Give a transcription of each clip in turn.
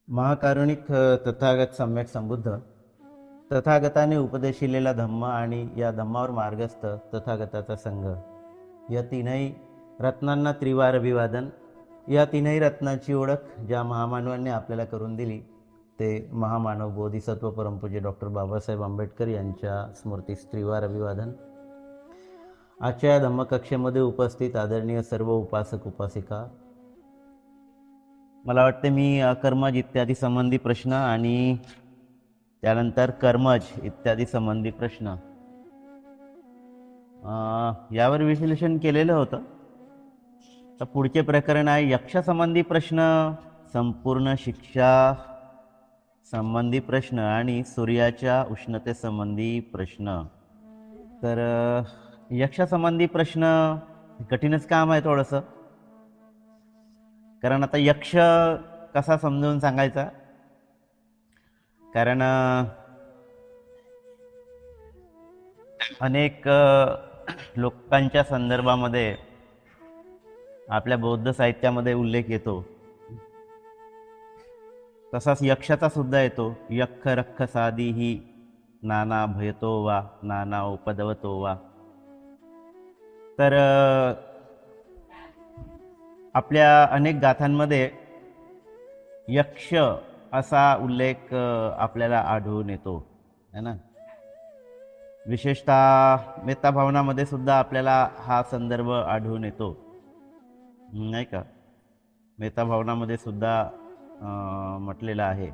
महाकारुणिक तथागत सम्यक संबुद्ध तथागताने उपदेशिलेला धम्म आणि या धम्मावर मार्गस्थ तथागताचा संघ या तीनही रत्नांना त्रिवार अभिवादन. या तीनही रत्नाची ओळख ज्या महामानवांनी आपल्याला करून दिली ते महामानव बोधिसत्व परमपूज्य डॉक्टर बाबासाहेब आंबेडकर यांच्या स्मृतीस त्रिवार अभिवादन. आजच्या या धम्मकक्षेमध्ये उपस्थित आदरणीय सर्व उपासक उपासिका, मला वाटते मी कर्मज इत्यादी संबंधी प्रश्न आणि त्यानंतर कर्मज इत्यादी संबंधी प्रश्न यावर विश्लेषण केलेलं होतं. तर पुढचे प्रकरण आहे यक्षसंबंधी प्रश्न, संपूर्ण शिक्षा संबंधी प्रश्न आणि सूर्याच्या उष्णतेसंबंधी प्रश्न. तर यक्षसंबंधी प्रश्न कठीणच काम आहे थोडंसं, कारण आता यक्ष कसा समजावून सांगायचा, कारण अनेक लोकांच्या संदर्भामध्ये आपल्या बौद्ध साहित्यामध्ये उल्लेख येतो. तसाच यक्षाचा सुद्धा येतो. यक्ष रक्ष साधी ही नाना भयतो वा नाना उपदवतो वा. तर आपल्या अनेक गाथांमध्ये यक्ष असा उल्लेख आपल्याला आढळून येतो है ना. विशेषतः मेत्ताभावनामध्ये सुद्धा आपल्याला हा संदर्भ आढळून येतो, नाही का. मेत्ताभावनामध्ये सुद्धा म्हटलेलं आहे,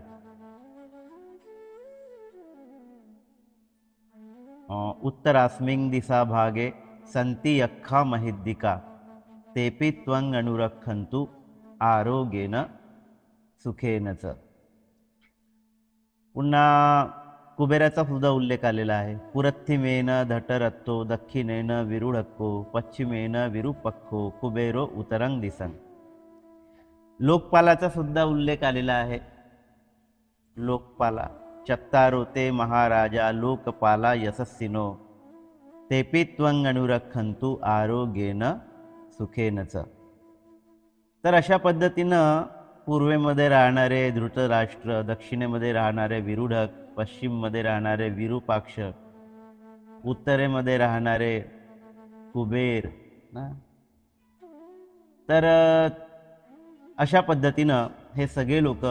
उत्तरास्मिं दिशा भागे संती यक्खा महिद्दिका तेपि त्वं अनुरक्षन्तु आरोग्येन सुखेनच. पुन्हा कुबेराचा सुद्धा उल्लेख आलेला आहे. पुरत्थिमेन धटरत्तो दक्षिणेन विरुढक्को पश्चिमेन विरूपक्को कुबेरो उतरंग दिसन. लोकपालाचा सुद्धा उल्लेख आलेला आहे. लोकपाला चत्तारो ते महाराजा लोकपाला यशस्सिनो तेपि त्वं अनुरक्षन्तु आरोग्येन सुखेनच. तर अशा पद्धतीनं पूर्वेमध्ये राहणारे धृतराष्ट्र, दक्षिणेमध्ये राहणारे विरुढक, पश्चिममध्ये राहणारे विरूपाक्ष, उत्तरेमध्ये राहणारे कुबेर ना. तर अशा पद्धतीनं हे सगळे लोक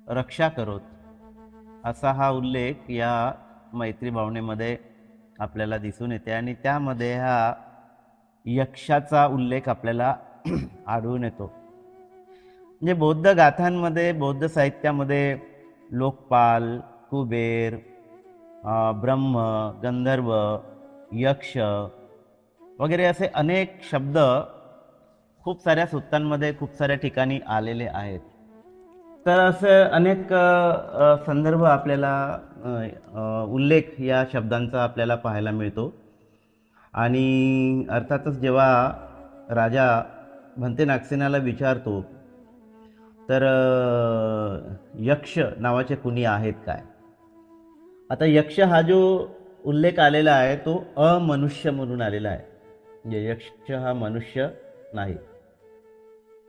रक्षा करोत असा हा उल्लेख या मैत्री भावनेमध्ये आपल्याला दिसून येते. आणि त्यामध्ये हा यक्षाचा उल्लेख आपल्याला आढळून येतो. म्हणजे बौद्ध गाथांमध्ये, बौद्ध साहित्यामध्ये लोकपाल, कुबेर, ब्रह्म, गंधर्व, यक्ष वगैरे असे अनेक शब्द खूप साऱ्या सूत्रांमध्ये खूप साऱ्या ठिकाणी आलेले आहेत. तर असे अनेक संदर्भ आपल्याला उल्लेख या शब्दांचा आपल्याला पाहायला मिळतो. आणि अर्थातच जेव्हा राजा भन्ते नागसेनाला विचारतो तर यक्ष नावाचे कुणी आहेत काय. आता यक्ष हा जो उल्लेख आलेला आहे तो अमनुष्य म्हणून आलेला आहे. म्हणजे यक्ष हा मनुष्य नाही.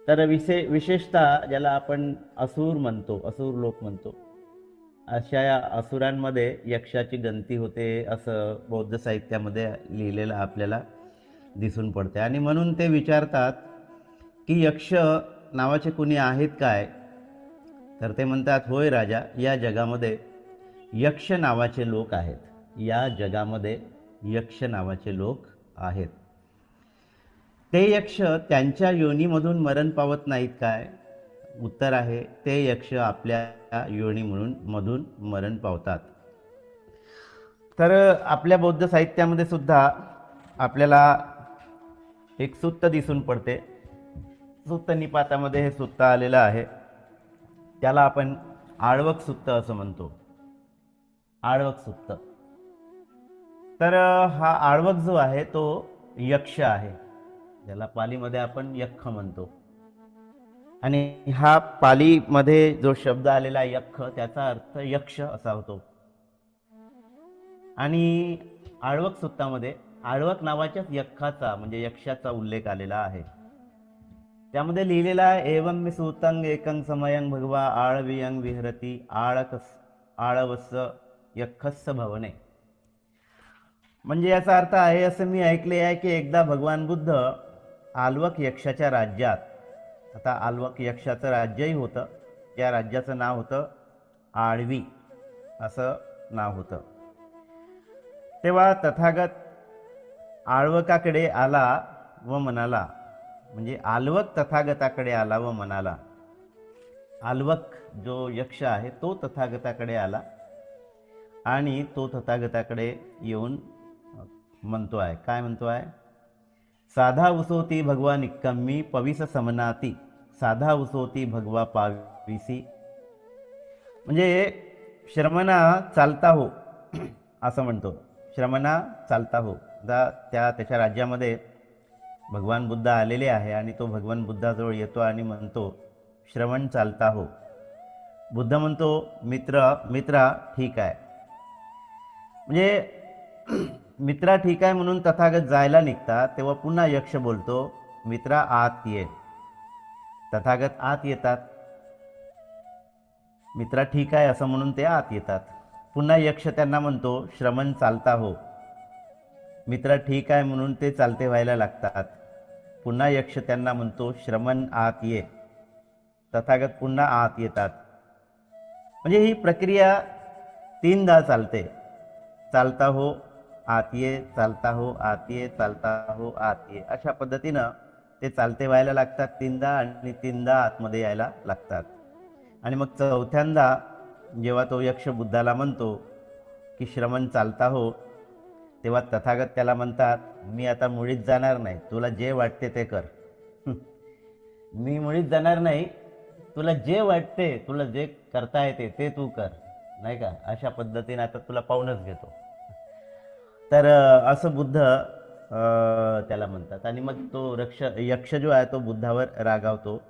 तर विशेषतः ज्याला आपण असुर म्हणतो, असुर लोक म्हणतो, अशा या असुरांमध्ये यक्षाची गणती होते असं बौद्ध साहित्यामध्ये लिहिलेलं आपल्याला दिसून पडते. आणि म्हणून ते विचारतात की यक्ष नावाचे कुणी आहेत काय. तर ते म्हणतात, होय राजा, या जगामध्ये यक्ष नावाचे लोक आहेत. या जगामध्ये यक्ष नावाचे लोक आहेत. ते यक्ष त्यांच्या योनीमधून मरण पावत नाहीत काय. उत्तर आहे, ते यक्ष आपल्या योनी मधून मरण पावतात. तर आपल्या बौद्ध साहित्यामध्ये सुद्धा आपल्याला एक सूक्त दिसून पडते. सूक्त निपातामध्ये हे सूक्त आलेलं आहे. त्याला आपण आळवक सूक्त असं म्हणतो. आळवक सूक्त. तर हा आळवक जो आहे तो यक्ष आहे, ज्याला पालीमध्ये आपण यक्ष म्हणतो. आणि हा पालीमध्ये जो शब्द आलेला यक्ष त्याचा अर्थ यक्ष असा होतो. आणि आळवक सूक्तामध्ये आळवक नावाच्याच यक्षाचा म्हणजे यक्षाचा उल्लेख आलेला आहे. त्यामध्ये लिहिलेलं आहे, एवं मी सूतंग एकं समयं भगवा आळवियं विहरती आळवस्स यक्षस्स भवने. म्हणजे याचा अर्थ आहे, असं मी ऐकले आहे की एकदा भगवान बुद्ध आल्वक यक्षाच्या राज्यात, आता आल्वक यक्षाचं राज्यही होतं, त्या राज्याचं नाव होतं आळवी असं नाव होतं. तेव्हा तथागत आळवकाकडे आला व म्हणाला, म्हणजे आल्वक तथागताकडे आला व म्हणाला. आल्वक जो यक्ष आहे तो तथागताकडे आला आणि तो तथागताकडे येऊन म्हणतो आहे, काय म्हणतो आहे, साधा उसोती भगवा निक्कम्मी पविस समनाती साधा उसोती भगवा पाविसी. म्हणजे श्रमणा चालता हो असं म्हणतो, श्रमणा चालता हो. त्याच्या राज्यामध्ये भगवान बुद्ध आलेले आहे आणि तो भगवान बुद्धाजवळ येतो आणि म्हणतो, श्रवण चालता हो. बुद्ध म्हणतो, मित्रा ठीक आहे. म्हणजे मित्रा ठीक आहे म्हणून तथागत जायला निघतात, तेव्हा पुन्हा यक्ष बोलतो, मित्रा आत ये. तथागत आत येतात. मित्रा ठीक आहे असं म्हणून ते आत येतात. पुन्हा यक्ष त्यांना म्हणतो, श्रमण चालता हो. मित्रा ठीक आहे म्हणून ते चालते व्हायला लागतात. पुन्हा यक्ष त्यांना म्हणतो, श्रमण आत ये. तथागत पुन्हा आत येतात. म्हणजे ही प्रक्रिया 3दा चालते. चालता हो आत ये, चालता हो आत ये, चालता हो आत ये, अशा पद्धतीनं ते चालते व्हायला लागतात 3दा आणि 3दा आतमध्ये यायला लागतात. आणि मग 4थ्यांदा जेव्हा तो यक्ष बुद्धाला म्हणतो की श्रमण चालता हो, तेव्हा तथागत त्याला म्हणतात, मी आता मुळीच जाणार नाही, तुला जे वाटते ते कर. मी मुळीच जाणार नाही, तुला जे वाटते, तुला जे करता येते ते तू कर, नाही का, अशा पद्धतीने आता तुला पाहूनच घेतो. तर असं बुद्ध त्याला म्हणतात. आणि मग तो यक्ष जो आहे तो बुद्धावर रागावतो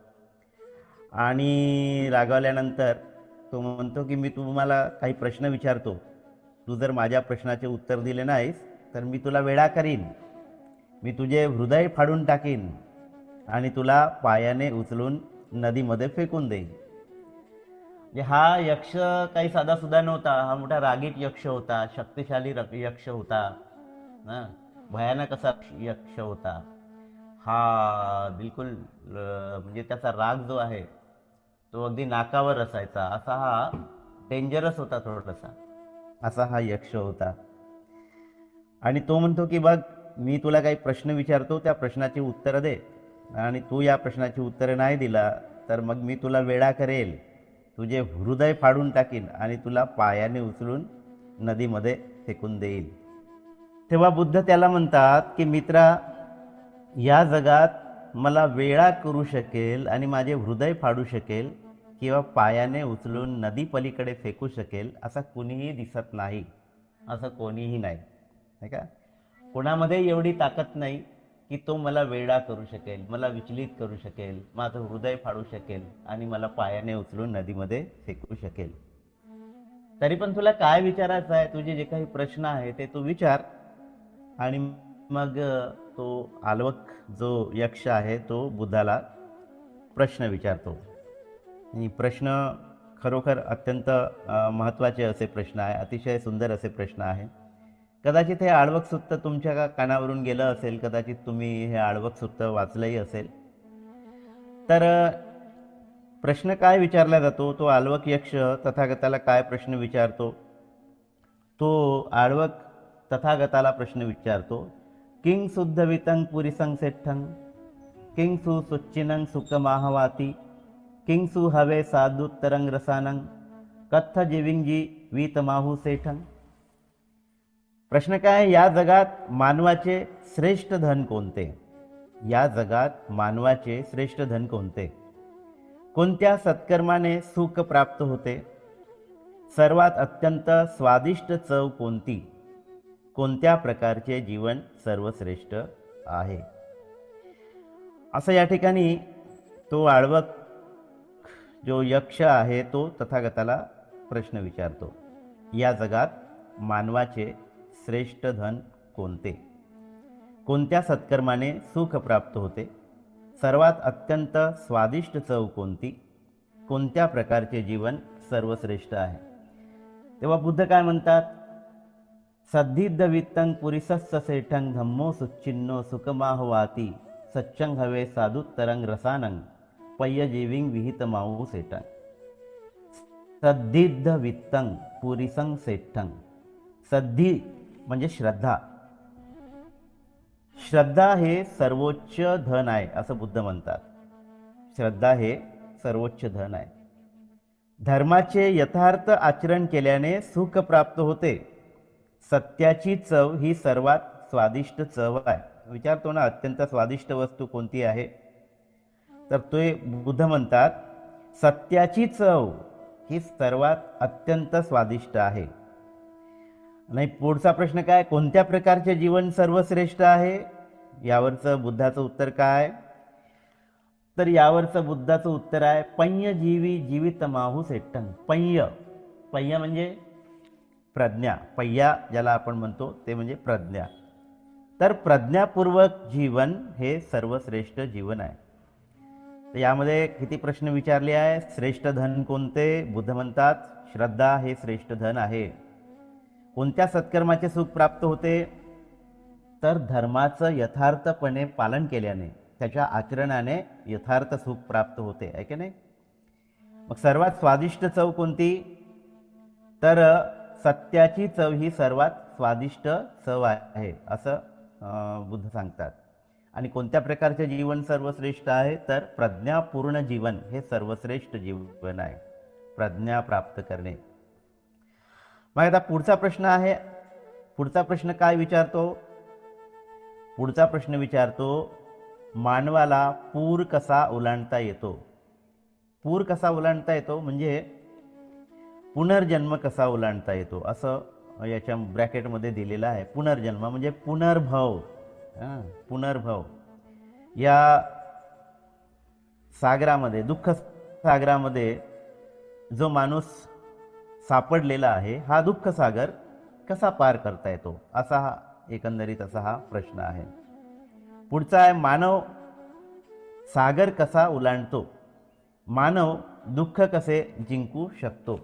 आणि रागावल्यानंतर तो म्हणतो की मी तुम्हाला काही प्रश्न विचारतो, तू जर माझ्या प्रश्नाचे उत्तर दिले नाहीस तर मी तुला वेडा करीन, मी तुझे हृदय फाडून टाकीन आणि तुला पायाने उचलून नदीमध्ये फेकून देईन. म्हणजे हा यक्ष काही साधा सुद्धा नव्हता, हा मोठा रागीट यक्ष होता, शक्तिशाली यक्ष होता, भयानक असा यक्ष होता हा. बिलकुल म्हणजे त्याचा राग जो आहे तो अगदी नाकावर असायचा, असा हा डेंजरस होता थोडासा, असा हा यक्ष होता. आणि तो म्हणतो की बघ, मी तुला काही प्रश्न विचारतो, त्या प्रश्नाची उत्तरं दे, आणि तू या प्रश्नाची उत्तरं नाही दिला तर मग मी तुला वेडा करेल, तुझे हृदय फाडून टाकीन आणि तुला पायाने उचलून नदीमध्ये फेकून देईल. तेव्हा बुद्ध त्याला म्हणतात की मित्रा, या जगात मला वेडा करू शकेल आणि माझे हृदय फाडू शकेल किंवा पायाने उचलून नदी पलीकडे फेकू शकेल असा कुणीही दिसत नाही, असं कोणीही नाही, नाही का. कोणामध्ये एवढी ताकद नाही की तो मला वेडा करू शकेल, मला विचलित करू शकेल, माझं हृदय फाडू शकेल आणि मला पायाने उचलून नदीमध्ये फेकू शकेल. तरी पण तुला काय विचारायचं आहे, तुझे जे काही प्रश्न आहे ते तू विचार. आणि मग तो आल्वक जो यक्ष आहे तो बुद्धाला प्रश्न विचारतो. आणि प्रश्न खरोखर अत्यंत महत्त्वाचे असे प्रश्न आहे, अतिशय सुंदर असे प्रश्न आहे. कदाचित हे आळवक सूक्त तुमच्या कानावरून गेलं असेल, कदाचित तुम्ही हे आळवक सूक्त वाचलंही असेल. तर प्रश्न काय विचारला जातो, तो आल्वक यक्ष तथागताला काय प्रश्न विचारतो, तो आळवक तथागताला प्रश्न विचारतो, किंग शुद्धवितं पुरीसं सेठ्ठं किंग सुच्चिनं सुखमाहवाती किंग हवे साधुत्तरं रसानं कत्थ जिविंगी वीतमाहू सेठं. प्रश्न काय, या जगात मानवाचे श्रेष्ठ धन कोणते, या जगात मानवाचे श्रेष्ठ धन कोणते, कोणत्या सत्कर्माने सुख प्राप्त होते, सर्वात अत्यंत स्वादिष्ट चव कोणती, कोणत्या प्रकारचे जीवन सर्वश्रेष्ठ आहे. असं या ठिकाणी तो आळवक जो यक्ष आहे तो तथागताला प्रश्न विचारतो, या जगात मानवाचे श्रेष्ठ धन कोणते, कोणत्या सत्कर्माने सुख प्राप्त होते, सर्वात अत्यंत स्वादिष्ट चव कोणती? कोणत्या प्रकारचे जीवन सर्वश्रेष्ठ आहे? तेव्हा बुद्ध काय म्हणतात? सद्धिद्ध वित्तं पुरिसस्स सेठं धम्मो सुच्चिन्नो सुखमाहवाती सच्चंग हवे साधुत्तरंग रसानं पय्यजीविंग विहित माऊ सेठं. सद्धिद्ध वित्तं पुरिसं सेठं. सद्धी म्हणजे श्रद्धा. श्रद्धा हे सर्वोच्च धन आहे असं बुद्ध म्हणतात. श्रद्धा हे सर्वोच्च धन आहे. धर्माचे यथार्थ आचरण केल्याने सुख प्राप्त होते. सत्याची चव ही सर्वात स्वादिष्ट चव आहे. विचारतो ना, अत्यंत स्वादिष्ट वस्तू कोणती आहे? तर ते बुद्ध म्हणतात सत्याची चव ही सर्वात अत्यंत स्वादिष्ट आहे. नाही, पुढचा प्रश्न काय? कोणत्या प्रकारचे जीवन सर्वश्रेष्ठ आहे? यावरचं बुद्धाचं उत्तर काय? तर यावरचं बुद्धाचं उत्तर आहे पय्य जीवी जीवित माहू सेट्टं. पय्य, पय्य म्हणजे प्रज्ञा. पय्या ज्याला आपण म्हणतो ते म्हणजे प्रज्ञा. तर प्रज्ञापूर्वक जीवन हे सर्वश्रेष्ठ जीवन आहे. तर यामध्ये किती प्रश्न विचारले आहे? श्रेष्ठ धन कोणते? बुद्ध म्हणतात श्रद्धा हे श्रेष्ठ धन आहे. कोणत्या सत्कर्माचे सुख प्राप्त होते? तर धर्माचं यथार्थपणे पालन केल्याने, त्याच्या आचरणाने यथार्थ सुख प्राप्त होते, आहे की नाही? मग सर्वात स्वादिष्ट चव कोणती? तर सत्याची चव ही सर्वात स्वादिष्ट चव आहे असं बुद्ध सांगतात. आणि कोणत्या प्रकारचे जीवन सर्वश्रेष्ठ आहे? तर प्रज्ञापूर्ण जीवन हे सर्वश्रेष्ठ जीवन आहे. प्रज्ञा प्राप्त करणे. मग आता पुढचा प्रश्न आहे. पुढचा प्रश्न काय विचारतो? पुढचा प्रश्न विचारतो मानवाला पूर कसा ओलांडता येतो? पूर कसा ओलांडता येतो म्हणजे पुनर्जन्म कसा ओलांडता येतो असं याच्या ब्रॅकेटमध्ये दिलेलं आहे. पुनर्जन्म म्हणजे पुनर्भव. पुनर्भव या सागरामध्ये, दुःख सागरामध्ये जो माणूस सापडलेला आहे, हा दुःख सागर कसा पार करता येतो असा हा एकंदरीत असा हा प्रश्न आहे. पुढचा आहे मानव सागर कसा ओलांडतो? मानव दुःख कसे जिंकू शकतो?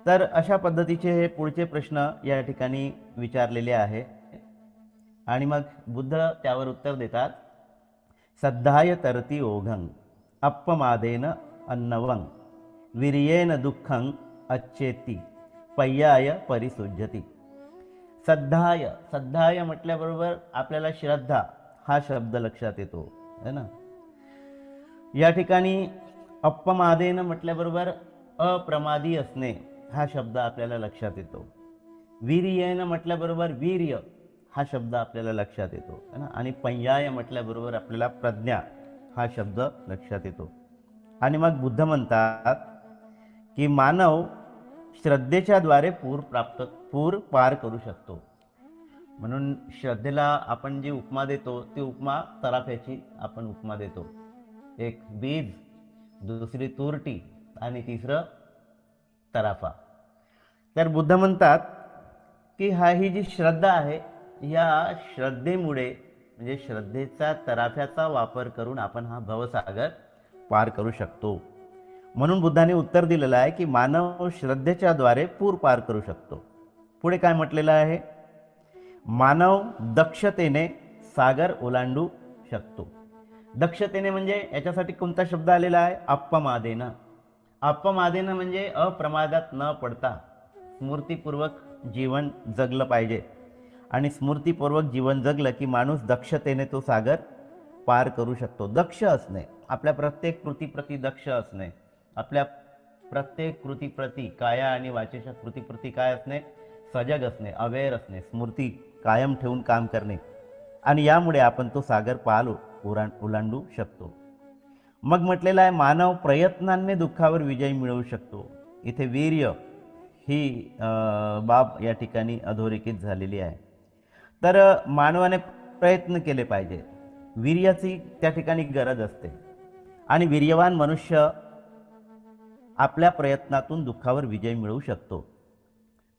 तर अशा पद्धतीचे हे पुढचे प्रश्न या ठिकाणी विचारलेले आहे. आणि मग बुद्ध त्यावर उत्तर देतात सद्धाय तरती ओघं अपमादेन अन्नवं वीर्येन दुःखं अच्छेती पय्याय परिसुज्यती. सद्धाय, सद्धाय म्हटल्याबरोबर आपल्याला श्रद्धा हा शब्द लक्षात येतो, है ना? या ठिकाणी अपमादेन म्हटल्याबरोबर अप्रमादी असणे हा शब्द आपल्याला लक्षात येतो. वीर्येन म्हटल्याबरोबर वीर्य हा शब्द आपल्याला लक्षात येतो, है ना? आणि पय्याय म्हटल्याबरोबर आपल्याला प्रज्ञा हा शब्द लक्षात येतो. आणि मग बुद्ध म्हणतात की मानव श्रद्धेच्या द्वारे पूर पार करू शकतो. म्हणून श्रद्धेला आपण जी उपमा देतो ती उपमा तराफ्याची आपण उपमा देतो. एक बीज, दुसरी तुरटी आणि तिसरं तराफा. तर बुद्ध म्हणतात की ही जी श्रद्धा आहे, या श्रद्धेमुळे म्हणजे श्रद्धेचा तराफ्याचा वापर करून आपण हा भवसागर पार करू शकतो. म्हणून बुद्धाने उत्तर दिलेलं आहे की मानव श्रद्धेच्या द्वारे पूर पार करू शकतो. पुढे काय म्हटलेलं आहे? मानव दक्षतेने सागर ओलांडू शकतो. दक्षतेने म्हणजे याच्यासाठी कोणता शब्द आलेला आहे? अपमादेन. अपमादेन म्हणजे अप्रमादात न पडता स्मृतीपूर्वक जीवन जगलं पाहिजे. आणि स्मृतीपूर्वक जीवन जगलं की माणूस दक्षतेने तो सागर पार करू शकतो. दक्ष असणे, आपल्या प्रत्येक कृतीप्रती दक्ष असणे, आपल्या प्रत्येक कृतीप्रती काया आणि वाचेच्या कृतीप्रती काय असणे? सजग असणे, अवेअर असणे, स्मृती कायम ठेवून काम करणे. आणि यामुळे आपण तो सागर ओलांडू शकतो. मग म्हटलेलं आहे मानव प्रयत्नांनी दुःखावर विजय मिळवू शकतो. इथे वीर्य ही बाब या ठिकाणी अधोरेखित झालेली आहे. तर मानवाने प्रयत्न केले पाहिजे. वीर्याची त्या ठिकाणी गरज असते. आणि वीर्यवान मनुष्य आपल्या प्रयत्नातून दुःखावर विजय मिळवू शकतो.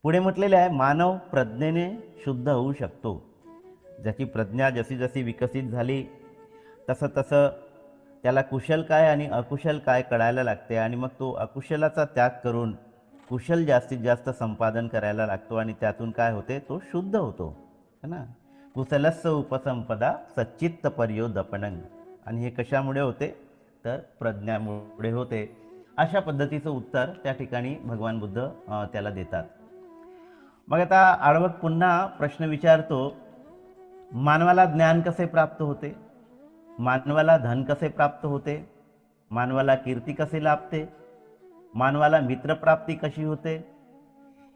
पुढे म्हटलेले आहे मानव प्रज्ञेने शुद्ध होऊ शकतो. ज्याची प्रज्ञा जशी जशी विकसित झाली तसं तसं त्याला कुशल काय आणि अकुशल काय कळायला लागते आणि मग तो अकुशलाचा त्याग करून कुशल जास्तीत जास्त संपादन करायला लागतो आणि त्यातून काय होते, तो शुद्ध होतो, है ना. कुशलस्य उपसंपदा सच्चित्त पर्योदपणं. आणि हे कशामुळे होते, तर प्रज्ञामुळे होते. अशा पद्धतीचं उत्तर त्या ठिकाणी भगवान बुद्ध त्याला देतात. मग आता आळवक पुन्हा प्रश्न विचारतो, मानवाला ज्ञान कसे प्राप्त होते, मानवाला धन कसे प्राप्त होते, मानवाला कीर्ती कसे लाभते, मानवाला मित्रप्राप्ती कशी होते,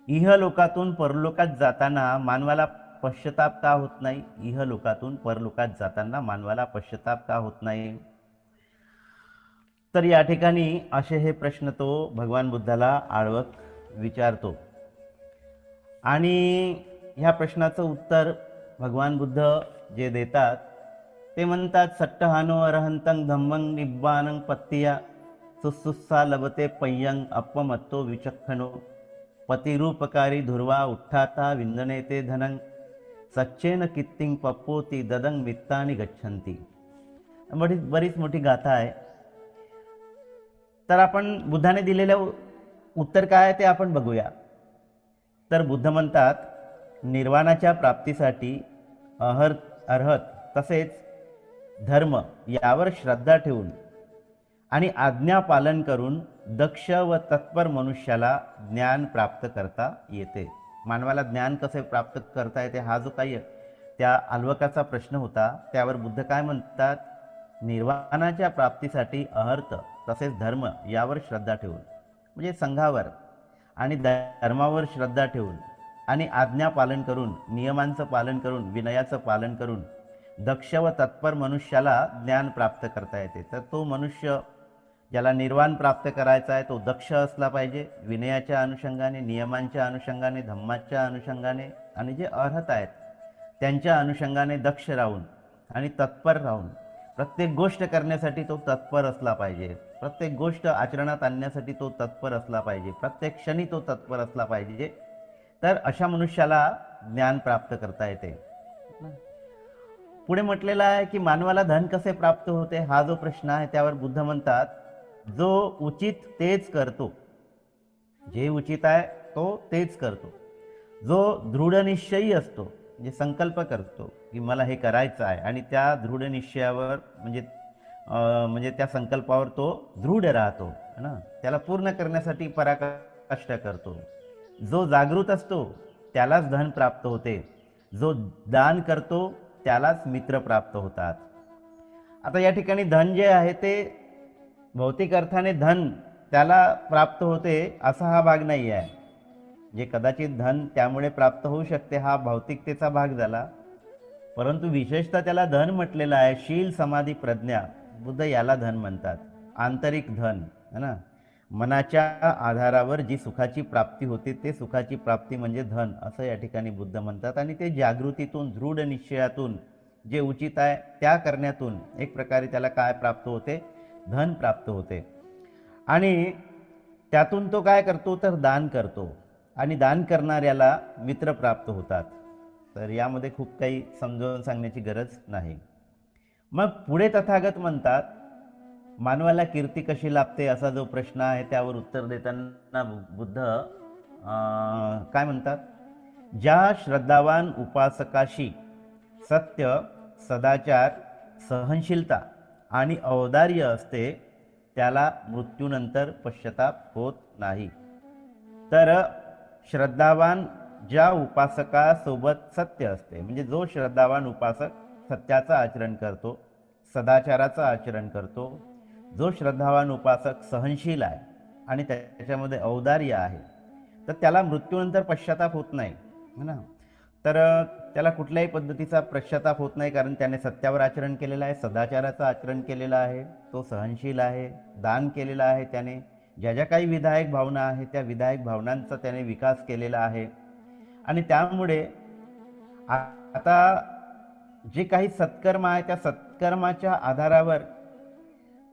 इहलोकातून परलोकात जाताना मानवाला पश्चाताप का होत नाही, इहलोकातून परलोकात जाताना मानवाला पश्चाताप का होत नाही. तर या ठिकाणी असे हे प्रश्न तो भगवान बुद्धाला आळवक विचारतो. आणि ह्या प्रश्नाचं उत्तर भगवान बुद्ध जे देतात ते म्हणतात, सट्टहानो अरहंतं धम्मं निब्बानं पत्तिया सुसुस्सा लभते पय्यं अपमत्तो विचक्षणो पतिरूपकारी धुर्वा उठ्ठाता विंदने ते धनं सच्चेन कित्तिं पप्पोती ददं मित्तानि गच्छन्ति. बरीच मोठी गाथा आहे. तर आपण बुद्धाने दिलेलं उत्तर काय आहे ते आपण बघूया. तर बुद्ध म्हणतात, निर्वाणाच्या प्राप्तीसाठी अर्हत तसेच धर्म यावर श्रद्धा ठेवून आणि आज्ञा पालन करून दक्ष व तत्पर मनुष्याला ज्ञान प्राप्त करता येते. मानवाला ज्ञान कसे प्राप्त करता येते, हा जो काही त्या आल्वकाचा प्रश्न होता, त्यावर बुद्ध काय म्हणतात, निर्वाणाच्या प्राप्तीसाठी अर्थ तसेच धर्म यावर श्रद्धा ठेवून, म्हणजे संघावर आणि धर्मावर श्रद्धा ठेवून आणि आज्ञा पालन करून, नियमांचं पालन करून, विनयाचं पालन करून दक्ष व तत्पर मनुष्याला ज्ञान प्राप्त करता येते. तर तो मनुष्य ज्याला निर्वाण प्राप्त करायचा आहे तो दक्ष असला पाहिजे, विनयाच्या अनुषंगाने, नियमांच्या अनुषंगाने, धम्माच्या अनुषंगाने, आणि जे अर्हत आहेत त्यांच्या अनुषंगाने दक्ष राहून आणि तत्पर राहून प्रत्येक गोष्ट करण्यासाठी तो तत्पर असला पाहिजे, प्रत्येक गोष्ट आचरणात आणण्यासाठी तो तत्पर असला पाहिजे, प्रत्येक क्षणी तो तत्पर असला पाहिजे. तर अशा मनुष्याला ज्ञान प्राप्त करता येते. पुढे म्हटलेलं आहे की मानवाला धन कसे प्राप्त होते, हा जो प्रश्न आहे त्यावर बुद्ध म्हणतात, जो उचित तेच करतो, जे उचित आहे तो तेच करतो, जो दृढ निश्चयी असतो, म्हणजे संकल्प करतो की मला हे करायचं आहे आणि त्या दृढ निश्चयावर म्हणजे त्या संकल्पावर तो दृढ राहतो ना, त्याला पूर्ण करण्यासाठी पराकाष्ठ करतो. जो जागृत असतो त्यालाच धन प्राप्त होते, जो दान करतो त्यालाच मित्र प्राप्त होतात. आता या ठिकाणी धन जे आहे ते भौतिक अर्थाने धन त्याला प्राप्त होते असा हा भाग नाही आहे. जे कदाचित धन त्यामुळे प्राप्त होऊ शकते हा भौतिकतेचा भाग झाला, परंतु विशेषतः त्याला धन म्हटलेलं आहे. शील समाधी प्रज्ञा, बुद्ध याला धन म्हणतात, आंतरिक धन है ना. मनाच्या आधारावर जी सुखाची प्राप्ती होते ते सुखाची प्राप्ती म्हणजे धन असं या ठिकाणी बुद्ध म्हणतात. आणि ते जागृतीतून, दृढ निश्चयातून, जे उचित आहे त्या करण्यातून एक प्रकारे त्याला काय प्राप्त होते, धन प्राप्त होते. आणि त्यातून तो काय करतो तर दान करतो आणि दान करणाऱ्याला मित्र प्राप्त होतात. तर यामध्ये खूप काही समजावून सांगण्याची गरज नाही. मग पुढे तथागत म्हणतात, मानवाला कीर्ती कशी लाभते असा जो प्रश्न आहे त्यावर उत्तर देताना बुद्ध काय म्हणतात, ज्या श्रद्धावान उपासकाशी सत्य, सदाचार, सहनशीलता आणि औदार्य असते त्याला मृत्यूनंतर पश्चाताप होत नाही. तर श्रद्धावान ज्या उपासकासोबत सत्य असते, म्हणजे जो श्रद्धावान उपासक सत्याचं आचरण करतो, सदाचाराचं आचरण करतो, जो श्रद्धावान उपासक सहनशील आहे आणि त्याच्यामध्ये औदार्य आहे, तर त्याला मृत्यूनंतर पश्चाताप होत नाही है ना. तर त्याला कुठल्याही पद्धतीचा पश्चाताप होत नाही, कारण त्याने सत्यावर आचरण केलेलं आहे, सदाचाराचं आचरण केलेलं आहे, तो सहनशील आहे, दान केलेलं आहे, त्याने ज्या ज्या काही विधायक भावना आहेत त्या विधायक भावनांचा त्याने विकास केलेला आहे. आणि त्यामुळे आता जे काही सत्कर्म आहे त्या सत्कर्माच्या आधारावर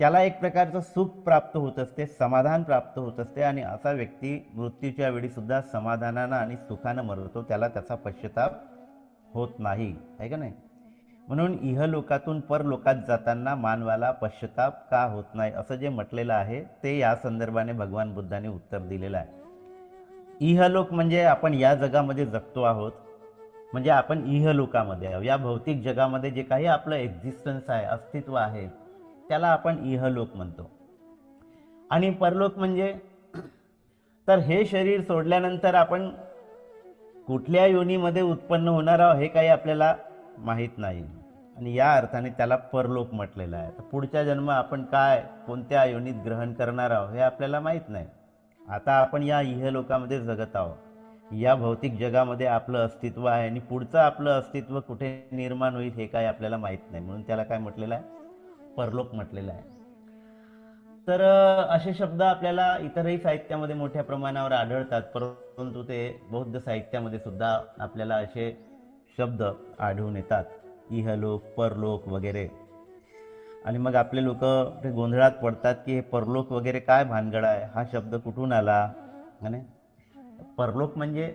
त्याला एक प्रकारचं सुख प्राप्त होत असते, समाधान प्राप्त होत असते. आणि असा व्यक्ती मृत्यूच्या वेळी सुद्धा समाधानानं आणि सुखानं मरतो, त्याला त्याचा पश्चाताप होत नाही, आहे का नाही. म्हणून इहलोकातून परलोकात जाताना मानवाला पश्चाताप का होत नाही असं जे म्हटलेलं आहे ते या संदर्भाने भगवान बुद्धाने उत्तर दिलेलं आहे. इहलोक म्हणजे आपण या जगामध्ये जगतो आहोत, म्हणजे आपण इहलोकामध्ये आहोत. या भौतिक जगामध्ये जे काही आपलं एक्झिस्टन्स आहे, अस्तित्व आहे, त्याला आपण इहलोक म्हणतो. आणि परलोक म्हणजे तर हे शरीर सोडल्यानंतर आपण कुठल्या योनीमध्ये उत्पन्न होणार आहोत हे काही आपल्याला माहीत नाही, आणि या अर्थाने त्याला परलोक म्हटलेलं आहे. तर पुढच्या जन्म आपण काय कोणत्या योनीत ग्रहण करणार आहोत हे आपल्याला माहीत नाही. आता आपण या इहलोकामध्ये जगत आहोत, या भौतिक जगामध्ये आपलं अस्तित्व आहे, आणि पुढचं आपलं अस्तित्व कुठे निर्माण होईल हे काय आपल्याला माहीत नाही, म्हणून त्याला काय म्हटलेलं आहे, परलोक म्हटलेलं आहे. तर असे शब्द आपल्याला इतरही साहित्यामध्ये मोठ्या प्रमाणावर आढळतात, परंतु ते बौद्ध साहित्यामध्ये सुद्धा आपल्याला असे शब्द आढळून येतात, इहलोक, परलोक वगैरे. आणि मग आपले लोक ते गोंधळात पडतात की हे परलोक वगैरे काय भानगड आहे, हा शब्द कुठून आला. आणि परलोक म्हणजे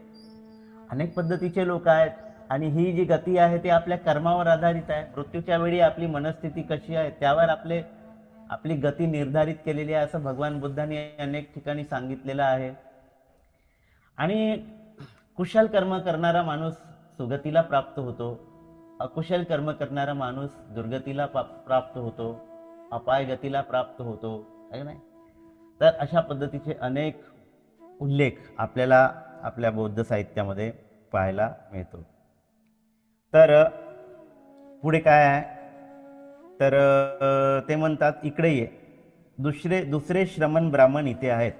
अनेक पद्धतीचे लोक आहेत, आणि ही जी गती आहे ती आपल्या कर्मावर आधारित आहे. मृत्यूच्या वेळी आपली मनस्थिती कशी आहे त्यावर आपली गती निर्धारित केलेली आहे, असं भगवान बुद्धांनी अनेक ठिकाणी सांगितलेलं आहे. आणि कुशल कर्म करणारा माणूस सुगतीला प्राप्त होतो, अकुशल कर्म करणारा माणूस दुर्गतीला प्राप्त होतो, अपाय गतीला प्राप्त होतो, आहे नाही. तर अशा पद्धतीचे अनेक उल्लेख आपल्याला आपल्या बौद्ध साहित्यामध्ये पाहायला मिळतो. तर पुढे काय आहे, तर ते म्हणतात इकडे ये, दुसरे श्रमण ब्राह्मण इथे आहेत,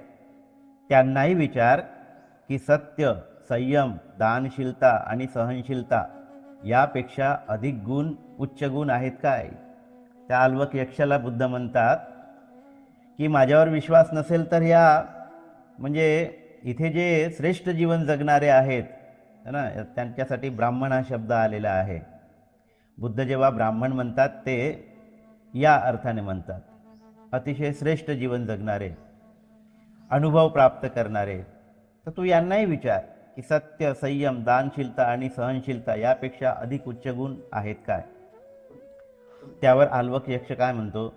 त्यांनाही विचार की सत्य, संयम, दानशीलता आणि सहनशीलता यापेक्षा अधिक गुण, उच्च गुण आहेत काय. त्या आल्वक यक्षाला बुद्ध म्हणतात की माझ्यावर विश्वास नसेल तर या म्हणजे इथे जे श्रेष्ठ जीवन जगणारे आहेत ना, त्यांच्यासाठी ब्राह्मण हा शब्द आलेला आहे. बुद्ध जेव्हा ब्राह्मण म्हणतात ते या अर्थाने म्हणतात, अतिशय श्रेष्ठ जीवन जगणारे, अनुभव प्राप्त करणारे. तर तू यांनाही विचार की सत्य, संयम, दानशीलता आणि सहनशीलता यापेक्षा अधिक उच्च गुण आहेत काय. त्यावर आल्वक यक्ष काय म्हणतो,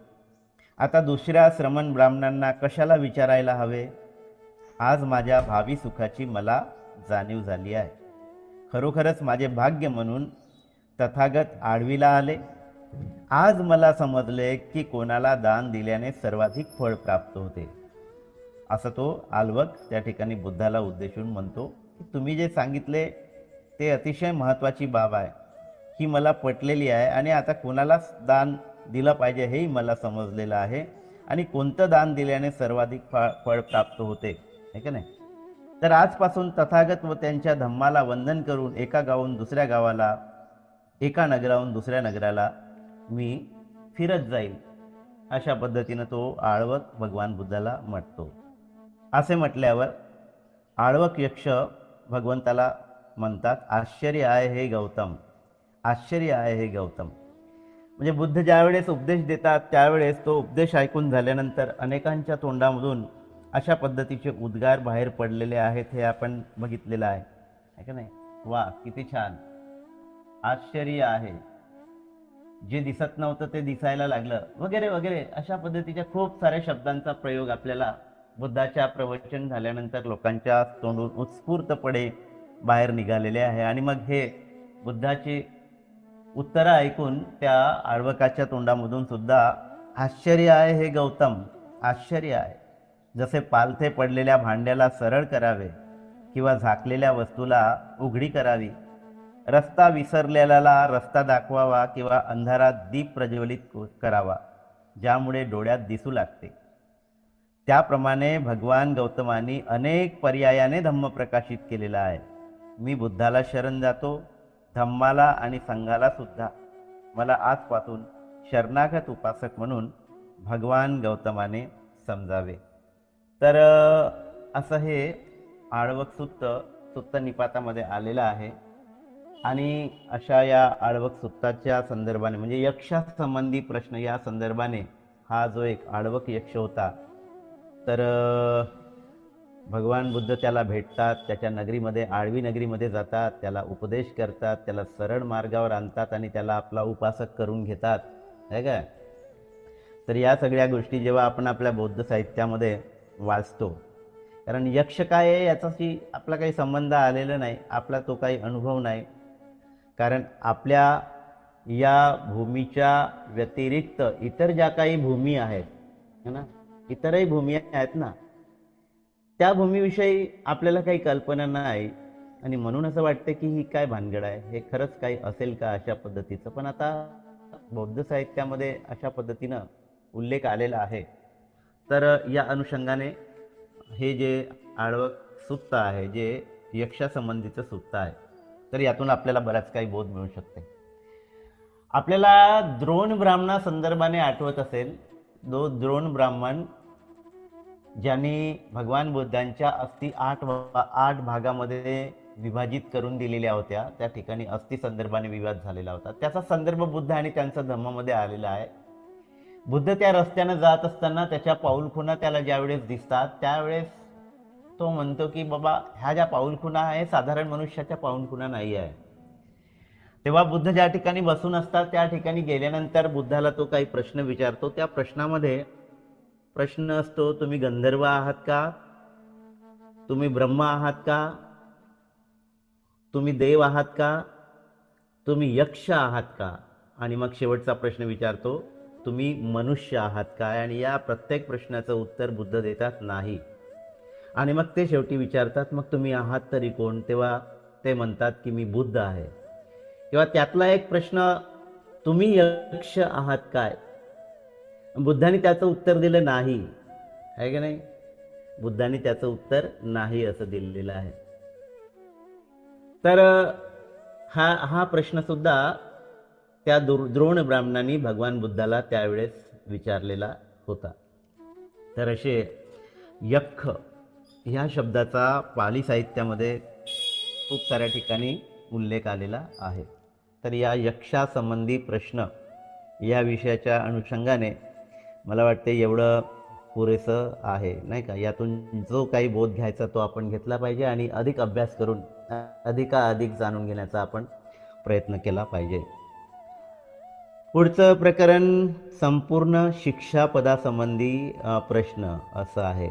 आता दुसऱ्या श्रमण ब्राह्मणांना कशाला विचारायला हवे. आज माझ्या भावी सुखाची मला जाणीव झाली आहे. खरोखरच माझे भाग्य म्हणून तथागत आडवीला आले. आज मला समजले की कोणाला दान दिल्याने सर्वाधिक फळ प्राप्त होते. असं तो आल्वक त्या ठिकाणी बुद्धाला उद्देशून म्हणतो की तुम्ही जे सांगितले ते अतिशय महत्त्वाची बाब आहे, ही मला पटलेली आहे, आणि आता कोणाला दान दिलं पाहिजे हेही मला समजलेलं आहे, आणि कोणतं दान दिल्याने सर्वाधिक फळ प्राप्त होते, हे का नाही. तर आजपासून तथागत व त्यांच्या धम्माला वंदन करून एका गावाहून दुसऱ्या गावाला, एका नगराहून दुसऱ्या नगराला मी फिरत जाईल. अशा पद्धतीनं तो आळवक भगवान बुद्धाला म्हटतो. असे म्हटल्यावर आळवक यक्ष भगवंताला म्हणतात, आश्चर्य आहे हे गौतम, आश्चर्य आहे हे गौतम. म्हणजे बुद्ध ज्यावेळेस उपदेश देतात त्यावेळेस तो उपदेश ऐकून झाल्यानंतर अनेकांच्या तोंडामधून अशा पद्धतीचे उद्गार बाहेर पडलेले आहेत, हे आपण बघितलेलं आहे का नाही. वा, किती छान, आश्चर्य आहे, जे दिसत नव्हतं ते दिसायला लागलं, वगैरे वगैरे. अशा पद्धतीच्या खूप साऱ्या शब्दांचा प्रयोग आपल्याला बुद्धाच्या प्रवचन झाल्यानंतर लोकांच्या तोंडून उत्स्फूर्तपणे बाहेर निघालेले आहे. आणि मग हे बुद्धाची उत्तरं ऐकून त्या आळवकाच्या तोंडामधून सुद्धा आश्चर्य आहे हे गौतम, आश्चर्य आहे. जसे पालथे पडलेल्या भांड्याला सरळ करावे किंवा झाकलेल्या वस्तूला उघडी करावी, रस्ता विसरलेल्याला रस्ता दाखवावा किंवा अंधारात दीप प्रज्वलित करावा ज्यामुळे डोळ्यात दिसू लागते, त्याप्रमाणे भगवान गौतमांनी अनेक पर्यायाने धम्म प्रकाशित केलेला आहे. मी बुद्धाला शरण जातो, धम्माला आणि संघाला सुद्धा. मला आजपासून शरणागत उपासक म्हणून भगवान गौतमाने समजावे. तर असं हे आळवक सुत्त निपातामध्ये आलेलं आहे. आणि अशा या आळवक सुत्ताच्या संदर्भाने म्हणजे यक्षासंबंधी प्रश्न या संदर्भाने हा जो एक आळवक यक्ष होता, तर भगवान बुद्ध त्याला भेटतात, त्याच्या नगरीमध्ये, आळवी नगरीमध्ये जातात, त्याला उपदेश करतात, त्याला सरळ मार्गावर आणतात आणि त्याला आपला उपासक करून घेतात, है काय. तर या सगळ्या गोष्टी जेव्हा आपण आपल्या बौद्ध साहित्यामध्ये वाचतो, कारण यक्ष काय आहे याच्याशी आपला काही संबंध आलेला नाही, आपला तो काही अनुभव नाही, कारण आपल्या या भूमीच्या व्यतिरिक्त इतर ज्या काही भूमी आहेत है ना, इतरही भूमी आहेत ना, त्या भूमीविषयी आपल्याला काही कल्पना नाही. आणि म्हणून असं वाटतं की ही काय भानगड आहे, हे खरंच काही असेल का अशा पद्धतीचं. पण आता बौद्ध साहित्यामध्ये अशा पद्धतीनं उल्लेख आलेला आहे. तर या अनुषंगाने हे जे आळवक सुत्त आहे, जे यक्षासंबंधीचं सुत्त आहे, तर यातून आपल्याला बराच काही बोध मिळू शकते. आपल्याला द्रोण ब्राह्मणा संदर्भाने आठवत असेल, द्रोण ब्राह्मण ज्यांनी भगवान बुद्धांच्या अस्थी 8 भागामध्ये विभाजित करून दिलेल्या होत्या, त्या ठिकाणी अस्थी संदर्भाने विवाद झालेला होता. त्याचा संदर्भ बुद्ध आणि त्यांचा धम्मामध्ये आलेला आहे. बुद्ध त्या रस्त्यानं जात असताना त्याच्या पाऊलखुणा त्याला ज्यावेळेस दिसतात, त्यावेळेस तो म्हणतो की बाबा ह्या ज्या पाऊलखुणा आहे साधारण मनुष्याच्या पाऊलखुणा नाही आहे. तेव्हा बुद्ध ज्या ठिकाणी बसून असतात त्या ठिकाणी गेल्यानंतर बुद्धाला तो काही प्रश्न विचारतो. त्या प्रश्नामध्ये प्रश्न असतो, तुम्ही गंधर्व आहात का, तुम्ही ब्रह्म आहात का, तुम्ही देव आहात का, तुम्ही यक्ष आहात का, आणि मग शेवटचा प्रश्न विचारतो, तुम्ही मनुष्य आहात काय. आणि या प्रत्येक प्रश्नाचं उत्तर बुद्ध देतात नाही. आणि मग ते शेवटी विचारतात, मग तुम्ही आहात तरी कोण. तेव्हा ते म्हणतात की मी बुद्ध आहे. तेव्हा त्यातला एक प्रश्न, तुम्ही यक्ष आहात काय, बुद्धांनी त्याचं उत्तर दिलं नाही, आहे की नाही. बुद्धांनी त्याचं उत्तर नाही असं दिलेलं आहे. तर हा प्रश्न सुद्धा त्या द्रोण ब्राह्मणांनी भगवान बुद्धाला त्यावेळेस विचारलेला होता. तर असे यक्ष ह्या शब्दाचा पाली साहित्यामध्ये खूप साऱ्या ठिकाणी उल्लेख आलेला आहे. तर या यक्षासंबंधी प्रश्न या विषयाच्या अनुषंगाने मला वाटते एवढं पुरेसं आहे, नाही का. यातून जो काही बोध घ्यायचा तो आपण घेतला पाहिजे आणि अधिक अभ्यास करून अधिकाधिक जाणून घेण्याचा आपण प्रयत्न केला पाहिजे. पुढचं प्रकरण संपूर्ण शिक्षापदासंबंधी प्रश्न असं आहे.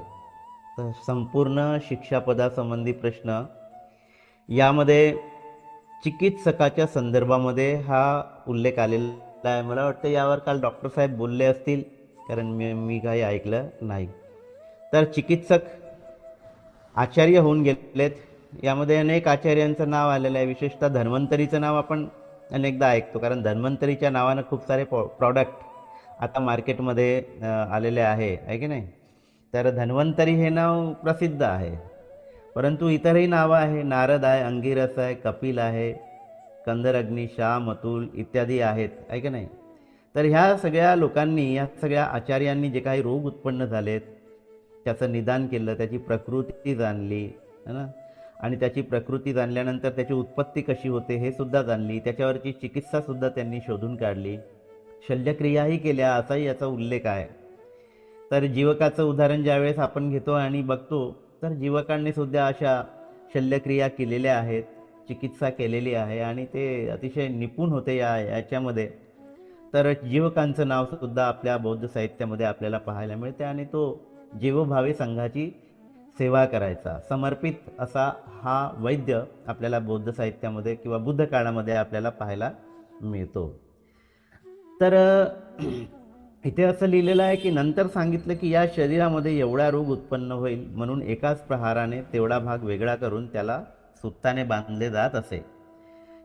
तर संपूर्ण शिक्षापदासंबंधी प्रश्न यामध्ये चिकित्सकाच्या संदर्भामध्ये हा उल्लेख आलेला आहे. मला वाटतं यावर काल डॉक्टर साहेब बोलले असतील, कारण मी काही ऐकलं नाही. तर चिकित्सक आचार्य होऊन गेलेत. यामध्ये अनेक आचार्यांचं नाव आलेलं आहे. विशेषतः धन्वंतरीचं नाव आपण अनेकदा ऐकतो, कारण धन्वंतरीच्या नावानं खूप सारे प्रॉडक्ट आता मार्केटमध्ये आलेले आहे की नाही. तर धन्वंतरी हे नाव प्रसिद्ध आहे, परंतु इतरही नावं आहे. नारद आहे, अंगिरस आहे, कपिल आहे, कंदरग्नी, शाम, अतुल इत्यादी आहेत, आहे की नाही. तर ह्या सगळ्या लोकांनी, या सगळ्या आचार्यांनी जे काही रोग उत्पन्न झालेत त्याचं निदान केलं, त्याची प्रकृती जाणली है ना, आणि त्याची प्रकृती जाणल्यानंतर त्याची उत्पत्ती कशी होते हे सुद्धा जाणली, त्याच्यावरची चिकित्सासुद्धा त्यांनी शोधून काढली, शल्यक्रियाही केल्या असाही याचा उल्लेख आहे. तर जीवकाचं उदाहरण ज्यावेळेस आपण घेतो आणि बघतो, तर जीवकांनी सुद्धा अशा शल्यक्रिया केलेल्या आहेत, चिकित्सा केलेली आहे आणि ते अतिशय निपुण होते याच्यामध्ये. तर जीवकांचं नावसुद्धा आपल्या बौद्ध साहित्यामध्ये आपल्याला पाहायला मिळते आणि तो जीवभावी संघाची सेवा करायचा समर्पित असा हा वैद्य आपल्याला बौद्ध साहित्यामध्ये किंवा बुद्ध काळामध्ये आपल्याला पाहायला मिळतो. तर इथे असं लिहिलेलं आहे की नंतर सांगितलं की या शरीरामध्ये एवढा रोग उत्पन्न होईल म्हणून एकाच प्रहाराने तेवढा भाग वेगळा करून त्याला सुत्ताने बांधले जात असे,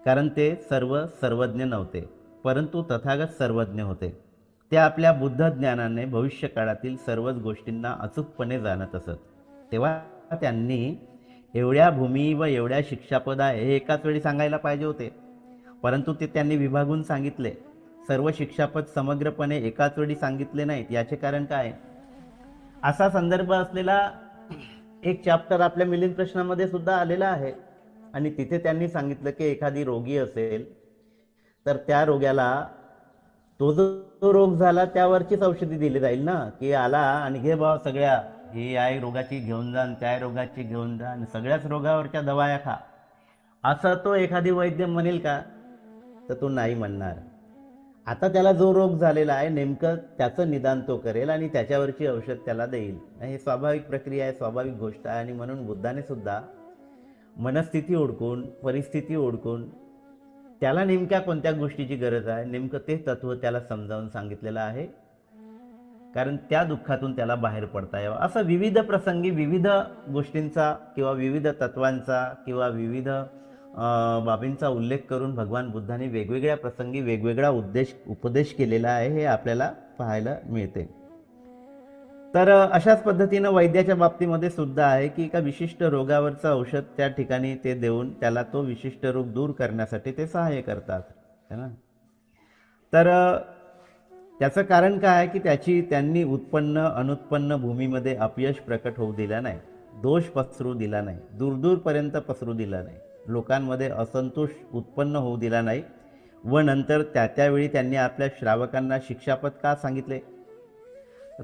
कारण ते सर्वज्ञ नव्हते, परंतु तथागत सर्वज्ञ होते. ते आपल्या बुद्ध ज्ञानाने भविष्य काळातील सर्वच गोष्टींना अचूकपणे जाणत असत. तेव्हा त्यांनी एवढ्या भूमी व एवढ्या शिक्षापदा हे एकाच वेळी सांगायला पाहिजे होते, परंतु ते त्यांनी विभागून सांगितले. सर्व शिक्षापद समग्रपणे एकाच वेळी सांगितले नाहीत. याचे कारण काय? असा संदर्भ असलेला एक चॅप्टर आपल्या मिलिंद प्रश्नामध्ये सुद्धा आलेला आहे आणि तिथे त्यांनी सांगितलं की एखादी रोगी असेल तर त्या रोग्याला तो जो रोग झाला त्यावरचीच औषधी दिली जाईल ना, की आला आणि घे बाबा सगळ्या हे या रोगाची घेऊन जा आणि त्या रोगाची घेऊन जा आणि सगळ्याच रोगावरच्या दवाया खा, असं तो एखादी वैद्य म्हणेल का? तर तो नाही म्हणणार. आता त्याला जो रोग झालेला आहे नेमकं त्याचं निदान तो करेल आणि त्याच्यावरची औषध त्याला देईल. हे स्वाभाविक प्रक्रिया आहे, स्वाभाविक गोष्ट आहे. आणि म्हणून बुद्धाने सुद्धा मनस्थिती ओळखून, परिस्थिती ओळखून, त्याला नेमक्या कोणत्या गोष्टीची गरज आहे नेमकं ते तत्व त्याला समजावून सांगितलेलं आहे, कारण त्या दुःखातून त्याला बाहेर पडता यावं. असं विविध प्रसंगी विविध गोष्टींचा किंवा विविध तत्वांचा किंवा विविध बाबींचा उल्लेख करून भगवान बुद्धाने वेगवेगळ्या प्रसंगी वेगवेगळा उपदेश केलेला आहे, हे आपल्याला पाहायला मिळते. तर अशाच पद्धतीनं वैद्याच्या बाबतीमध्ये सुद्धा आहे की एका विशिष्ट रोगावरचं औषध त्या ठिकाणी ते देऊन त्याला तो विशिष्ट रोग दूर करण्यासाठी ते सहाय्य करतात, है ना. तर त्याचं कारण काय आहे की त्यांनी उत्पन्न अनुत्पन्न भूमीमध्ये अपयश प्रकट होऊ दिलं नाही, दोष पसरू दिला नाही, दूरदूरपर्यंत पसरू दिला नाही, लोकांमध्ये असंतोष उत्पन्न होऊ दिला नाही. व नंतर त्यावेळी त्यांनी आपल्या श्रावकांना शिक्षापद का सांगितले?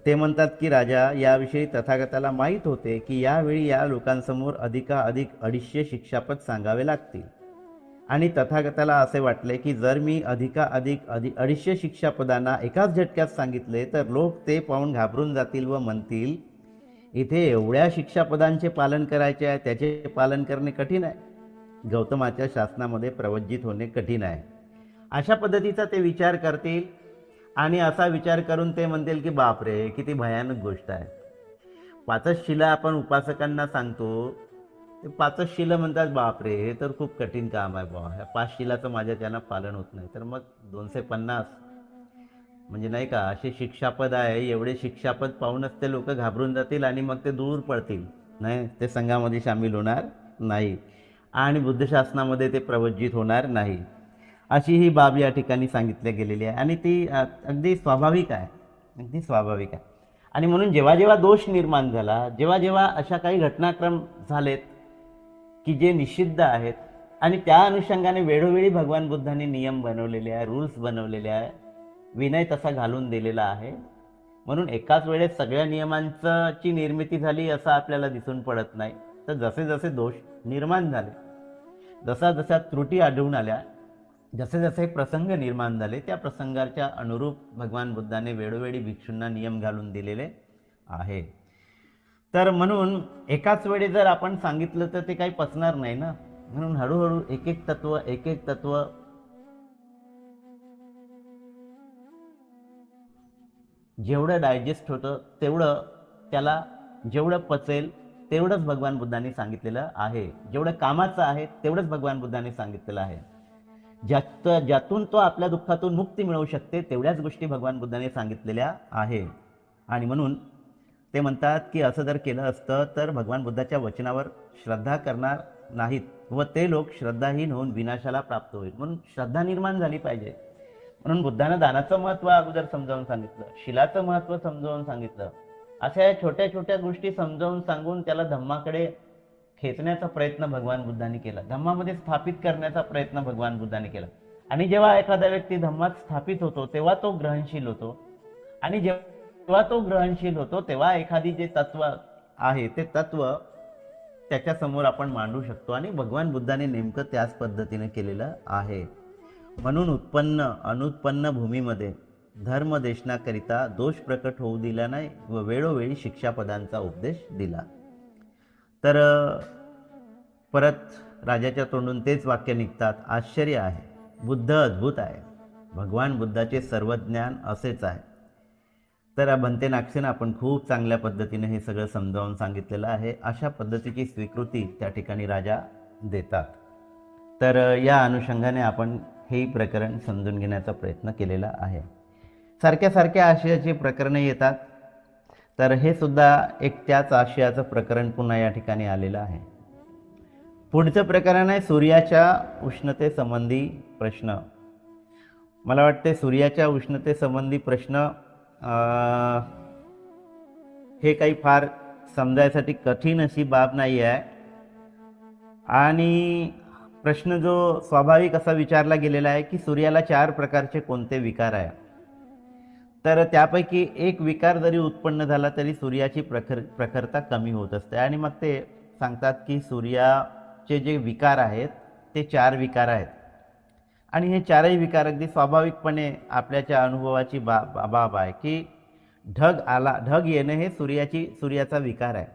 ते म्हणतात की राजा, याविषयी तथागताला माहीत होते की यावेळी या लोकांसमोर अधिकाधिक 250 शिक्षापद सांगावे लागतील. आणि तथागताला असे वाटले की जर मी अधिकाधिक 250 शिक्षापदांना एकाच झटक्यात सांगितले तर लोक ते पाहून घाबरून जातील व म्हणतील, इथे एवढ्या शिक्षापदांचे पालन करायचे आहे, त्याचे पालन करणे कठीण आहे, गौतमाच्या शासनामध्ये प्रवज्जित होणे कठीण आहे. अशा पद्धतीचा ते विचार करतील आणि असा विचार करून ते म्हणतील की बापरे, किती भयानक गोष्ट आहे. 5च शिला आपण उपासकांना सांगतो, ते 5च शिला म्हणतात बापरे, हे तर खूप कठीण काम आहे बाबा, ह्या 5 शिलाचं माझ्याच्यानं पालन होत नाही. तर मग 250 म्हणजे नाही का, असे शिक्षापद आहे, एवढे शिक्षापद पाहूनच ते लोक घाबरून जातील आणि मग ते दूर पडतील, नाही ते संघामध्ये सामील होणार नाही आणि बुद्धशासनामध्ये ते प्रवज्जित होणार नाही. अशी ही बाब या ठिकाणी सांगितली गेलेली आहे आणि ती अगदी स्वाभाविक आहे, अगदी स्वाभाविक आहे. आणि म्हणून जेव्हा जेव्हा दोष निर्माण झाला, जेव्हा जेव्हा अशा काही घटनाक्रम झालेत की जे निषिद्ध आहेत आणि त्या अनुषंगाने वेळोवेळी भगवान बुद्धांनी नियम बनवलेले आहे, रूल्स बनवलेले आहे, विनय तसा घालून दिलेला आहे. म्हणून एकाच वेळेस सगळ्या नियमांची निर्मिती झाली असं आपल्याला दिसून पडत नाही. तर जसे जसे दोष निर्माण झाले, जसा जसा त्रुटी आढळून आल्या, जसे जसे प्रसंग निर्माण झाले, त्या प्रसंगाच्या अनुरूप भगवान बुद्धाने वेळोवेळी भिक्षूंना नियम घालून दिलेले आहे. तर म्हणून एकाच वेळी जर आपण सांगितलं तर ते काही पचणार नाही ना. म्हणून हळूहळू एक एक तत्व जेवढं डायजेस्ट होतं तेवढं त्याला, जेवढं पचेल तेवढंच भगवान बुद्धांनी सांगितलेलं आहे, जेवढं कामाचं आहे तेवढंच भगवान बुद्धांनी सांगितलेलं आहे. ज्यातून तो आपल्या दुःखातून मुक्ती मिळवू शकते तेवढ्याच गोष्टी भगवान बुद्धाने सांगितलेल्या आहे. आणि म्हणून ते म्हणतात की असं जर केलं असतं तर भगवान बुद्धाच्या वचनावर श्रद्धा करणार नाहीत व ते लोक श्रद्धाहीन होऊन विनाशाला प्राप्त होईल. म्हणून श्रद्धा निर्माण झाली पाहिजे. म्हणून बुद्धानं दानाचं महत्त्व अगोदर समजावून सांगितलं, शिलाचं महत्त्व समजावून सांगितलं. अशा छोट्या छोट्या गोष्टी समजावून सांगून त्याला धम्माकडे खेचण्याचा प्रयत्न भगवान बुद्धांनी केला, धम्मामध्ये स्थापित करण्याचा प्रयत्न भगवान बुद्धांनी केला. आणि जेव्हा एखादा व्यक्ती धम्मात स्थापित होतो तेव्हा तो ग्रहणशील होतो, आणि जेव्हा तो ग्रहणशील होतो तेव्हा एखादी जे तत्व आहे ते तत्व त्याच्यासमोर आपण मांडू शकतो. आणि भगवान बुद्धाने नेमकं त्याच पद्धतीने केलेलं आहे. म्हणून उत्पन्न अनुत्पन्न भूमीमध्ये धर्मदेशनाकरिता दोष प्रकट होऊ दिला नाही व वेळोवेळी शिक्षापदांचा उपदेश दिला. तर परत राजाच्या तोंडून तेच वाक्य निघतात, आश्चर्य आहे, बुद्ध अद्भुत आहे, भगवान बुद्धाचे सर्वज्ञान असेच आहे. तर भंते नागसेन आपण खूप चांगल्या पद्धतीने हे सगळं समजावून सांगितलेलं आहे. अशा पद्धतीची स्वीकृती त्या ठिकाणी राजा देतात. तर या अनुषंगाने आपण हे प्रकरण समजून घेण्याचा प्रयत्न केलेला आहे. सारख्या सारख्या आशयाची प्रकरणे येतात, तर हे सुद्धा एक त्याच आशयाचं प्रकरण पुन्हा या ठिकाणी आलेलं आहे. पुढचं प्रकरण आहे सूर्याच्या उष्णतेसंबंधी प्रश्न. मला वाटते सूर्याच्या उष्णतेसंबंधी प्रश्न हे काही फार समजायसाठी कठीण अशी बाब नाही आहे. आणि प्रश्न जो स्वाभाविक असा विचारला गेलेला आहे की सूर्याला 4 प्रकारचे कोणते विकार आहे. तर त्यापैकी एक विकार जरी उत्पन्न झाला तरी सूर्याची प्रखरता कमी होत असते. आणि मग ते सांगतात की सूर्याचे जे विकार आहेत ते 4 विकार आहेत. आणि हे चारही विकार अगदी स्वाभाविकपणे आपल्याच्या अनुभवाची बाब आहे की ढग येणं हे सूर्याचा विकार आहे.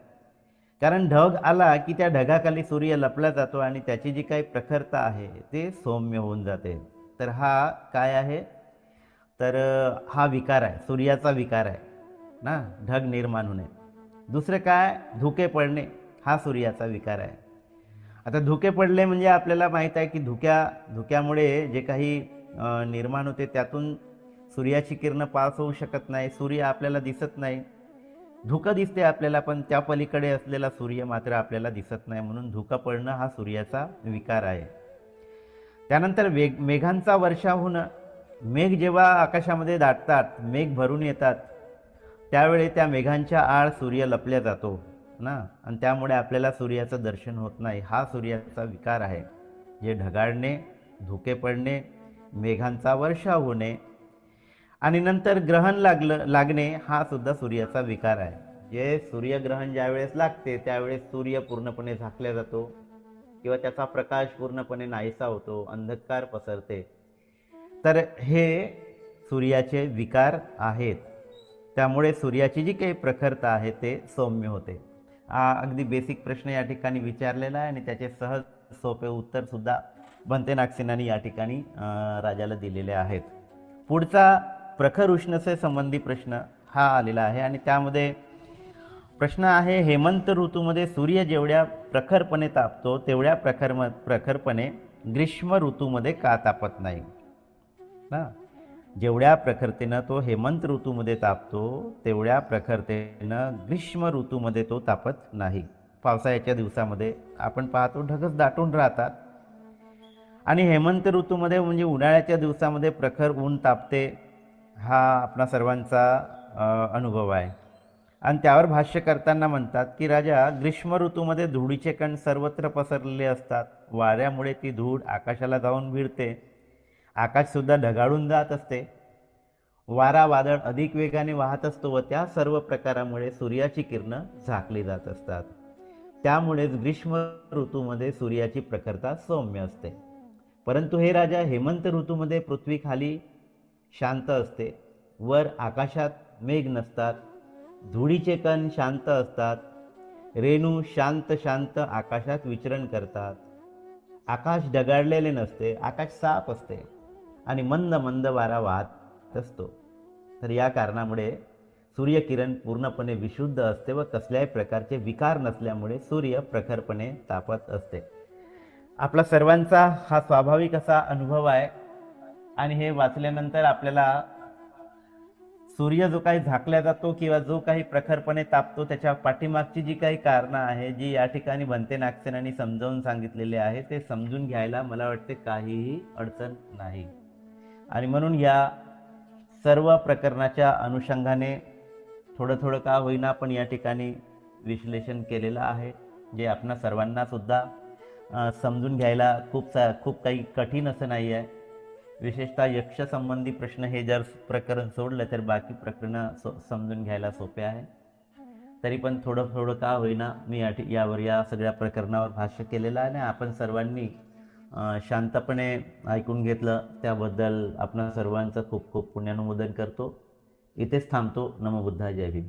कारण ढग आला की त्या ढगाखाली सूर्य लपला जातो आणि त्याची जी काही प्रखरता आहे ते सौम्य होऊन जाते. तर हा काय आहे, तर हा विकार आहे, सूर्याचा विकार आहे ना, ढग निर्माण होणे. दुसरं काय, धुके पडणे, हा सूर्याचा विकार आहे. आता धुके पडले म्हणजे आपल्याला माहीत आहे की धुक्यामुळे जे काही निर्माण होते त्यातून सूर्याची किरणं पास होऊ शकत नाही, सूर्य आपल्याला दिसत नाही. धुकं दिसते आपल्याला पण त्या पलीकडे असलेला सूर्य मात्र आपल्याला दिसत नाही, म्हणून धुकं पडणं हा सूर्याचा विकार आहे. त्यानंतर मेघांचा वर्षाव होणं. मेघ जेव्हा आकाशामध्ये दाटतात, मेघ भरून येतात, त्यावेळी त्या मेघांच्या आड सूर्य लपल्या जातो ना, आणि त्यामुळे आपल्याला सूर्याचं दर्शन होत नाही. हा सूर्याचा विकार आहे. जे ढगाळणे, धुके पडणे, मेघांचा वर्षाव होणे आणि नंतर ग्रहण लागणे हा सुद्धा सूर्याचा विकार आहे. जे सूर्यग्रहण ज्यावेळेस लागते त्यावेळेस सूर्य पूर्णपणे झाकला जातो किंवा त्याचा प्रकाश पूर्णपणे नाहीसा होतो, अंधकार पसरते. तर हे सूर्याचे विकार आहेत. त्यामुळे सूर्याची जी काही प्रखरता आहे ते सौम्य होते. अगदी बेसिक प्रश्न या ठिकाणी विचारलेला आहे आणि त्याचे सहज सोपे उत्तरसुद्धा भंते नागसेनानी या ठिकाणी राजाला दिलेले आहेत. पुढचा प्रखर उष्णते संबंधी प्रश्न हा आलेला आहे आणि त्यामध्ये प्रश्न आहे, हेमंत ऋतूमध्ये सूर्य जेवढ्या प्रखरपणे तापतो तेवढ्या प्रखरपणे ग्रीष्म ऋतूमध्ये का तापत नाही ना. जेवढ्या प्रखरतेनं तो हेमंत ऋतूमध्ये तापतो तेवढ्या प्रखरतेनं ग्रीष्म ऋतूमध्ये तो तापत नाही. पावसाळ्याच्या दिवसामध्ये आपण पाहतो ढगच दाटून राहतात आणि हेमंत ऋतूमध्ये म्हणजे उन्हाळ्याच्या दिवसामध्ये प्रखर ऊन तापते, हा आपणा सर्वांचा अनुभव आहे. आणि त्यावर भाष्य करताना म्हणतात की राजा, ग्रीष्म ऋतूमध्ये धुळीचे कण सर्वत्र पसरलेले असतात, वाऱ्यामुळे ती धूळ आकाशाला जाऊन भिडते, आकाशसुद्धा ढगाळून जात असते, वारा वादळ अधिक वेगाने वाहत असतो व त्या सर्व प्रकारामुळे सूर्याची किरणं झाकली जात असतात. त्यामुळेच ग्रीष्म ऋतूमध्ये सूर्याची प्रखरता सौम्य असते. परंतु हे राजा, हेमंत ऋतूमध्ये पृथ्वी खाली शांत असते, वर आकाशात मेघ नसतात, धुळीचे कण शांत असतात, रेणू शांत शांत आकाशात विचरण करतात, आकाश ढगाळलेले नसते, आकाश साफ असते आणि मंद मंद वारा वाहत असतो. तर या कारणामुळे सूर्यकिरण पूर्णपणे विशुद्ध असते व कसल्याही प्रकारचे विकार नसल्यामुळे सूर्य प्रखरपणे तापत असते. आपला सर्वांचा हा स्वाभाविक असा अनुभव आहे आणि हे वाचल्यानंतर आपल्याला सूर्य जो काही झाकला जातो किंवा जो काही प्रखरपणे तापतो त्याच्या पाठीमागची जी काही कारणं आहे, जी या ठिकाणी भंते नागसेनांनी समजावून सांगितलेले आहे, ते समजून घ्यायला मला वाटते काहीही अडचण नाही. आणि म्हणून या सर्व प्रकरणाच्या अनुषंगाने थोडं थोडं का होईना पण या ठिकाणी विश्लेषण केलेलं आहे, जे आपणा सर्वांना सुद्धा समजून घ्यायला खूप काही कठीण असं नाही आहे. विशेषतः यक्षसंबंधी प्रश्न हे जर प्रकरण सोडलं तर बाकी प्रकरणं समजून घ्यायला सोपे आहे. तरी पण थोडं थोडं का होईना मी या सगळ्या प्रकरणावर भाष्य केलेलं आहे आणि आपण सर्वांनी शांतपणे ऐकून घेतलं, त्याबद्दल आपणा सर्वांचं खूप खूप पुण्यानुमोदन करतो. इथेच थांबतो. नमो बुद्धाय. जय भीम.